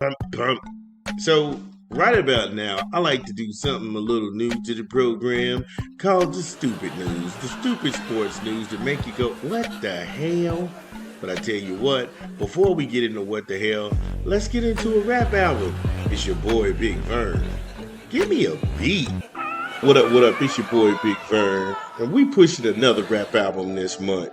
Pump. So, right about now, I like to do something a little new to the program called the stupid news, the stupid sports news that make you go, what the hell? But I tell you what, before we get into what the hell, let's get into a rap album. It's your boy Big Vern. Give me a beat. What up, what up? It's your boy Big Vern. And we pushing another rap album this month.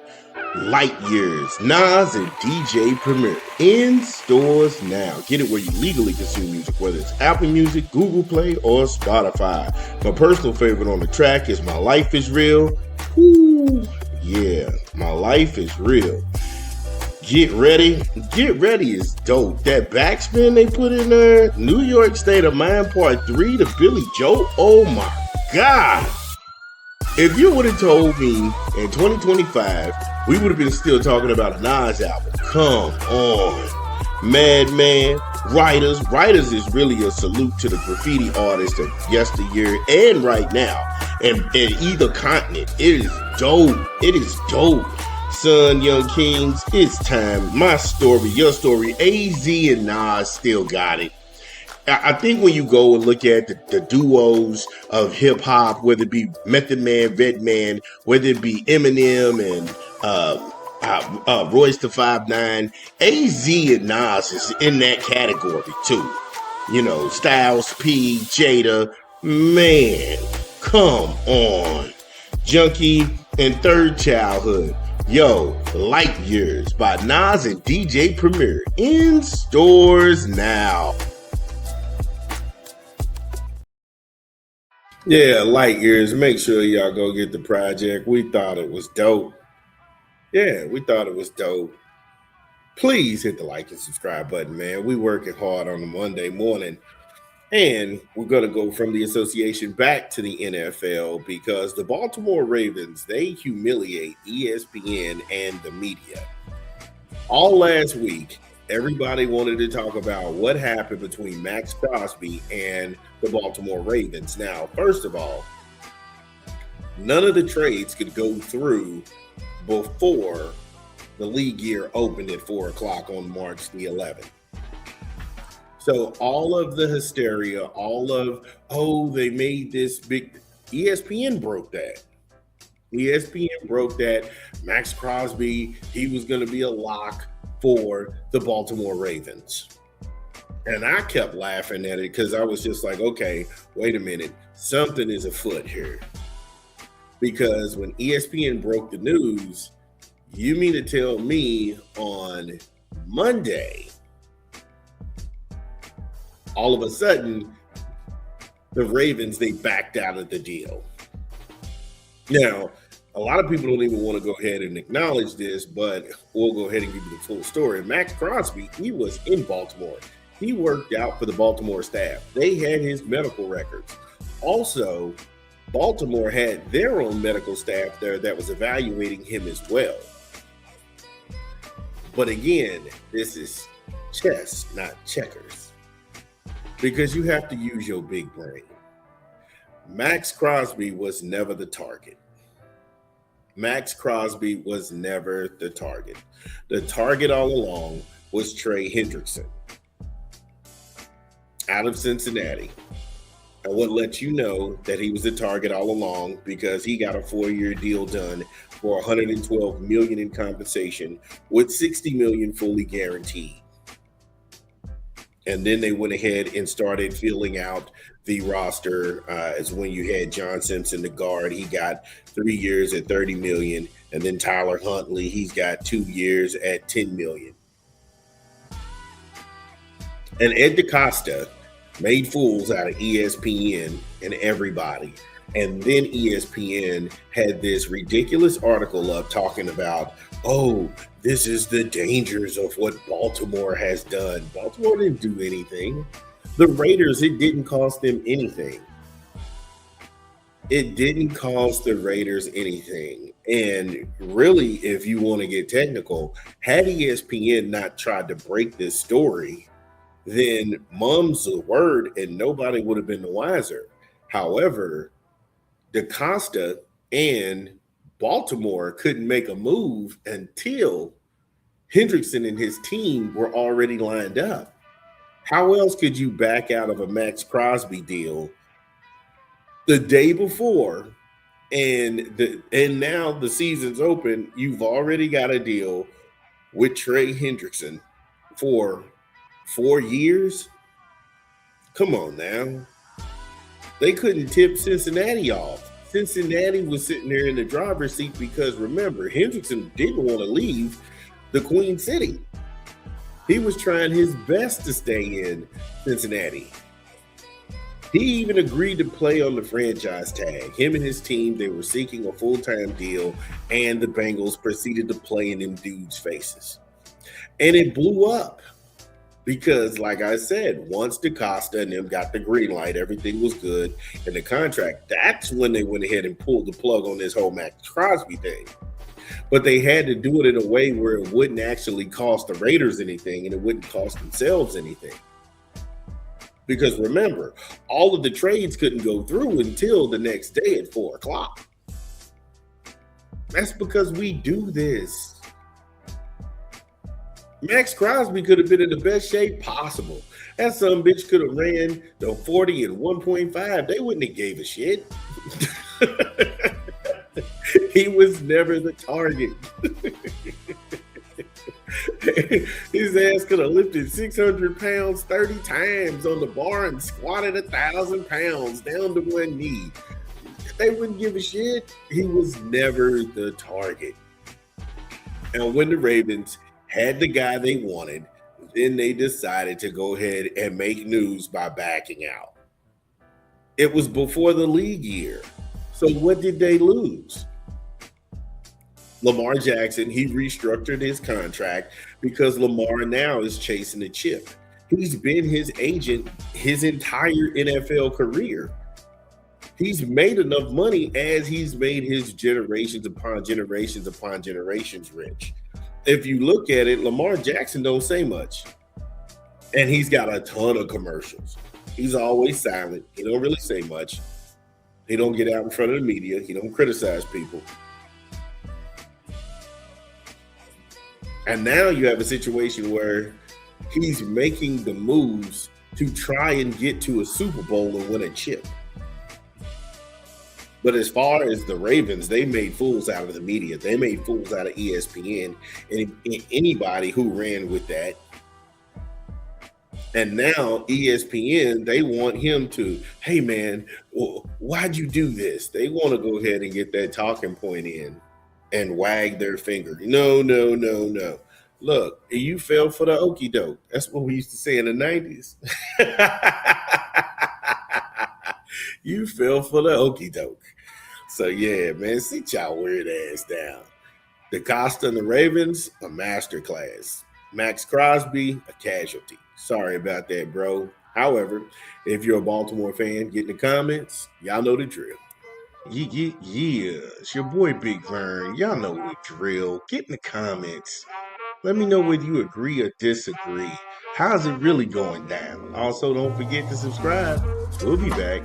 Light Years, Nas and DJ Premier in stores now. Get it where you legally consume music, whether it's Apple Music, Google Play, or Spotify. My personal favorite on the track is My Life is Real. Ooh, yeah, My Life is Real. Get ready. Get ready is dope. That backspin they put in there, New York State of Mind Part 3 to Billy Joe. Oh my God. If you would have told me in 2025, we would have been still talking about a Nas album. Come on. Madman, Writers. Writers is really a salute to the graffiti artists of yesteryear and right now. And either continent. It is dope. It is dope. Son, Young Kings, it's time. My story, your story. AZ and Nas still got it. I think when you go and look at the duos of hip hop, whether it be Method Man, Redman, whether it be Eminem and Royce the 5'9", AZ and Nas is in that category too. You know, Styles P, Jada, man, come on. Junkie and Third Childhood. Yo, Light Years by Nas and DJ Premier in stores now. Yeah, Light Years. Make sure y'all go get the project. We thought it was dope. Yeah, we thought it was dope. Please hit the like and subscribe button, man. We working hard on a Monday morning. And we're going to go from the association back to the NFL because the Baltimore Ravens, they humiliate ESPN and the media. All last week, everybody wanted to talk about what happened between Maxx Crosby and the Baltimore Ravens. Now, first of all, none of the trades could go through before the league year opened at 4 o'clock on March the 11th. So all of the hysteria, they made this big, ESPN broke that. ESPN broke that. Maxx Crosby, he was going to be a lock for the Baltimore Ravens. And I kept laughing at it because I was just like, okay, wait a minute. Something is afoot here. Because when ESPN broke the news, you mean to tell me on Monday, all of a sudden, the Ravens, they backed out of the deal. Now, a lot of people don't even want to go ahead and acknowledge this, but we'll go ahead and give you the full story. Maxx Crosby, he was in Baltimore. He worked out for the Baltimore staff. They had his medical records. Also, Baltimore had their own medical staff there that was evaluating him as well. But again, this is chess, not checkers. Because you have to use your big brain. Maxx Crosby was never the target. Maxx Crosby was never the target. The target all along was Trey Hendrickson out of Cincinnati. I would let you know that he was the target all along because he got a 4-year deal done for $112 million in compensation with $60 million fully guaranteed. And then they went ahead and started filling out the roster as when you had John Simpson, the guard. He got 3 years at $30 million. And then Tyler Huntley, he's got 2 years at $10 million. And Ed DeCosta made fools out of ESPN and everybody. And then ESPN had this ridiculous article up talking about, oh, this is the dangers of what Baltimore has done. Baltimore didn't do anything. The Raiders, it didn't cost them anything. It didn't cost the Raiders anything. And really, if you want to get technical, had ESPN not tried to break this story, then mum's the word and nobody would have been the wiser. However, DeCosta and Baltimore couldn't make a move until Hendrickson and his team were already lined up. How else could you back out of a Maxx Crosby deal the day before and now the season's open? You've already got a deal with Trey Hendrickson for 4 years. Come on now. They couldn't tip Cincinnati off. Cincinnati was sitting there in the driver's seat because remember, Hendrickson didn't want to leave the Queen City. He was trying his best to stay in Cincinnati. He even agreed to play on the franchise tag. Him and his team, they were seeking a full-time deal, and the Bengals proceeded to play in them dudes' faces. And it blew up because, like I said, once DeCosta and them got the green light, everything was good in the contract. That's when they went ahead and pulled the plug on this whole Maxx Crosby thing. But they had to do it in a way where it wouldn't actually cost the Raiders anything and it wouldn't cost themselves anything. Because remember, all of the trades couldn't go through until the next day at 4 o'clock. That's because we do this. Maxx Crosby could have been in the best shape possible. That some bitch could have ran the 40 and 1.5. They wouldn't have gave a shit. He was never the target. His ass could have lifted 600 pounds 30 times on the bar and squatted 1,000 pounds down to one knee. They wouldn't give a shit. He was never the target. And when the Ravens had the guy they wanted, then they decided to go ahead and make news by backing out. It was before the league year. So what did they lose? Lamar Jackson, he restructured his contract because Lamar now is chasing a chip. He's been his agent his entire NFL career. He's made enough money as he's made his generations upon generations upon generations rich. If you look at it, Lamar Jackson don't say much. And he's got a ton of commercials. He's always silent. He don't really say much. He don't get out in front of the media. He don't criticize people. And now you have a situation where he's making the moves to try and get to a Super Bowl and win a chip. But as far as the Ravens, they made fools out of the media. They made fools out of ESPN and anybody who ran with that. And now ESPN, they want him to, hey man, why'd you do this? They want to go ahead and get that talking point in and wag their finger. No. Look, you fell for the okie doke. That's what we used to say in the 90s. You fell for the okie doke. So yeah, man, sit y'all weird ass down. DeCosta and the Ravens, a masterclass. Maxx Crosby, a casualty. Sorry about that, bro. However, if you're a Baltimore fan, get in the comments. Y'all know the drill. Yeah, it's your boy Big Vern. Y'all know the drill. Get in the comments. Let me know whether you agree or disagree. How's it really going down? Also, don't forget to subscribe. We'll be back.